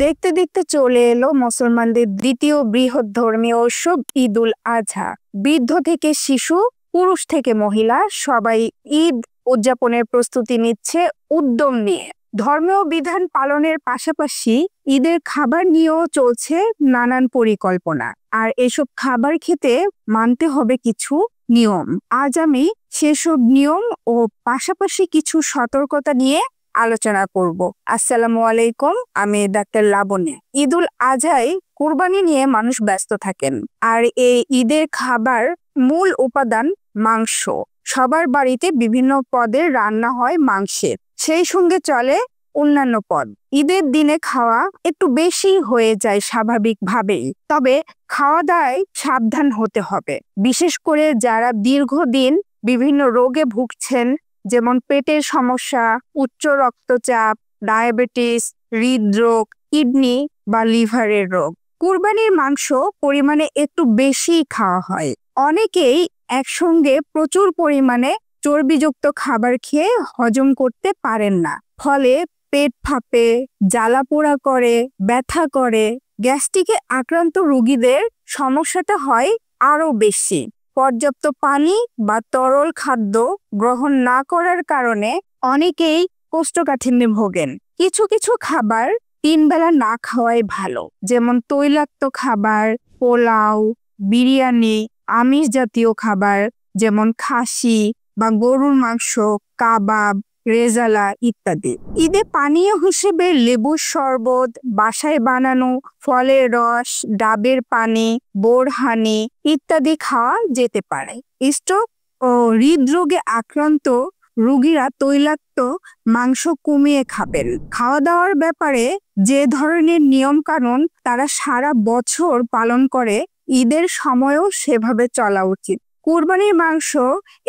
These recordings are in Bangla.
দেখতে দেখতে চলে এলো মুসলমানদের দ্বিতীয় বৃহৎ ধর্মীয় উৎসব ঈদুল আজহা। বৃদ্ধ থেকে শিশু, পুরুষ থেকে মহিলা সবাই ঈদ উদযাপনের প্রস্তুতি নিচ্ছে উদ্যম নিয়ে। ধর্মীয় বিধান পালনের পাশাপাশি ঈদের খাবার নিয়েও চলছে নানান পরিকল্পনা। আর এসব খাবার খেতে মানতে হবে কিছু নিয়ম। আজ আমি সেসব নিয়ম ও পাশাপাশি কিছু সতর্কতা নিয়ে আলোচনা করব। আসসালামু আলাইকুম, আমি ডাক্তার লাবণ্য। ঈদুল আজহায় কুরবানি নিয়ে মানুষ ব্যস্ত থাকেন, আর এই ঈদের খাবার মূল উপাদান মাংস। সবার বাড়িতে বিভিন্ন পদের রান্না হয় মাংসের, সেই সঙ্গে চলে অন্যান্য পদ। ঈদের দিনে খাওয়া একটু বেশি হয়ে যায় স্বাভাবিকভাবেই, তবে খাওয়া দাওয়ায় সাবধান হতে হবে। বিশেষ করে যারা দীর্ঘদিন বিভিন্ন রোগে ভুগছেন, যেমন পেটের সমস্যা, উচ্চ রক্তচাপ, ডায়াবেটিস, হৃদরোগ, কিডনি বা লিভারের রোগ। কুরবানির মাংস পরিমাণে একটু বেশি খাওয়া হয়। অনেকেই একসঙ্গে প্রচুর পরিমাণে চর্বিযুক্ত খাবার খেয়ে হজম করতে পারেন না, ফলে পেট ফাঁপে, জ্বালা পোড়া করে, ব্যথা করে। গ্যাস্ট্রিকে আক্রান্ত রোগীদের সমস্যাটা হয় আরো বেশি। পর্যাপ্ত পানি বা তরল খাদ্য গ্রহণ না করার কারণে অনেকেই কোষ্ঠকাঠিন্যে ভোগেন। কিছু কিছু খাবার 3 বেলা না খাওয়াই ভালো, যেমন তৈলাক্ত খাবার, পোলাও, বিরিয়ানি, আমিষ জাতীয় খাবার যেমন খাসি বা গরুর মাংস, কাবাব, রেজালা ইত্যাদি। ঈদে পানীয় হিসেবে লেবুর শরবত, বাসায় বানানো ফলের রস, ডাবের পানি, বোরহানি ইত্যাদি খাওয়া যেতে পারে। স্ট্রোক ও হৃদরোগে আক্রান্ত রোগীরা তৈলাক্ত মাংস কমিয়ে খাবেন। খাওয়া দাওয়ার ব্যাপারে যে ধরনের নিয়ম কানুন তারা সারা বছর পালন করে, ঈদের সময়ও সেভাবে চলা উচিত। কুরবানির মাংস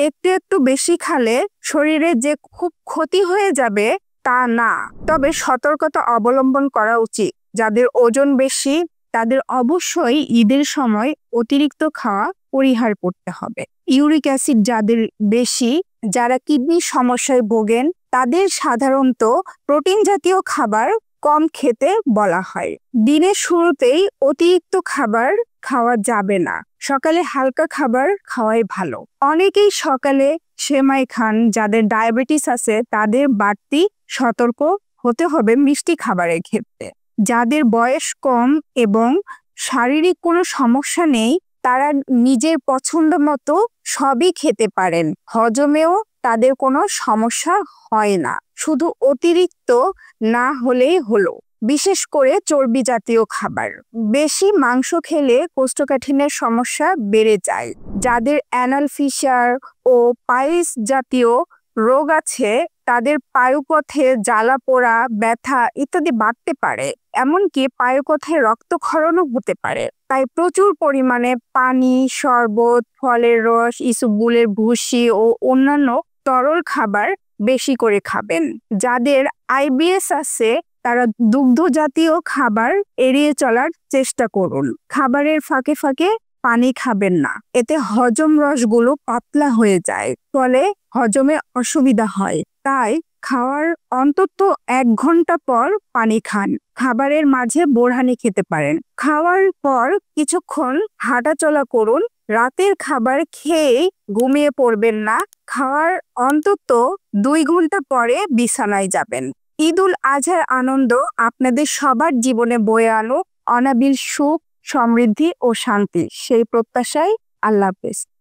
একটু একটু বেশি খেলে শরীরে যে খুব ক্ষতি হয়ে যাবে তা না, তবে সতর্কতা অবলম্বন করা উচিত। যাদের ওজন বেশি তাদের অবশ্যই ঈদের সময় অতিরিক্ত খাওয়া পরিহার করতে হবে। ইউরিক অ্যাসিড যাদের বেশি, যারা কিডনির সমস্যায় ভোগেন, তাদের সাধারণত প্রোটিন জাতীয় খাবার কম খেতে বলা হয়। দিনের শুরুতেই অতিরিক্ত খাবার খাওয়া যাবে না, সকালে হালকা খাবার খাওয়াই ভালো। অনেকেই সকালে সেমাই খান। যাদের ডায়াবেটিস আছে তাদের বাড়তি সতর্ক হতে হবে মিষ্টি খাবারের ক্ষেত্রে। যাদের বয়স কম এবং শারীরিক কোনো সমস্যা নেই, তারা নিজের পছন্দ মতো সবই খেতে পারেন। হজমেও তাদের কোনো সমস্যা হয় না, শুধু অতিরিক্ত না হলেই হলো। বিশেষ করে চর্বি জাতীয় খাবার বেশি মাংস খেলে কোষ্ঠকাঠিন্যের সমস্যা বেড়ে যায়। যাদের অ্যানাল ফিশার ও পাইলস জাতীয় রোগ আছে, তাদের পায়ুপথে জ্বালা পোড়া, ব্যথা ইত্যাদি বাড়তে পারে, এমনকি পায়ুপথে রক্তক্ষরণও হতে পারে। তাই প্রচুর পরিমাণে পানি, শরবত, ফলের রস, ইসবগুলের ভুসি ও অন্যান্য তরল খাবার বেশি করে খাবেন। যাদের আইবিএস আছে তারা দুগ্ধ জাতীয় খাবার এড়িয়ে চলার চেষ্টা করুন। খাবারের ফাঁকে ফাঁকে পানি খাবেন না, এতে হজম রসগুলো পাতলা হয়ে যায়, ফলে হজমে অসুবিধা হয়। তাই খাওয়ার অন্তত 1 ঘন্টা পর পানি খান। খাবারের মাঝে বোরহানি খেতে পারেন। খাওয়ার পর কিছুক্ষণ হাঁটাচলা করুন। রাতের খাবার খেয়ে ঘুমিয়ে পড়বেন না, খাওয়ার অন্তত 2 ঘন্টা পরে বিছানায় যাবেন। ঈদুল আজহার আনন্দ আপনাদের সবার জীবনে বয়ে আনুক অনাবিল সুখ, সমৃদ্ধি ও শান্তি। সেই প্রত্যাশায় আল্লাহ হাফেজ।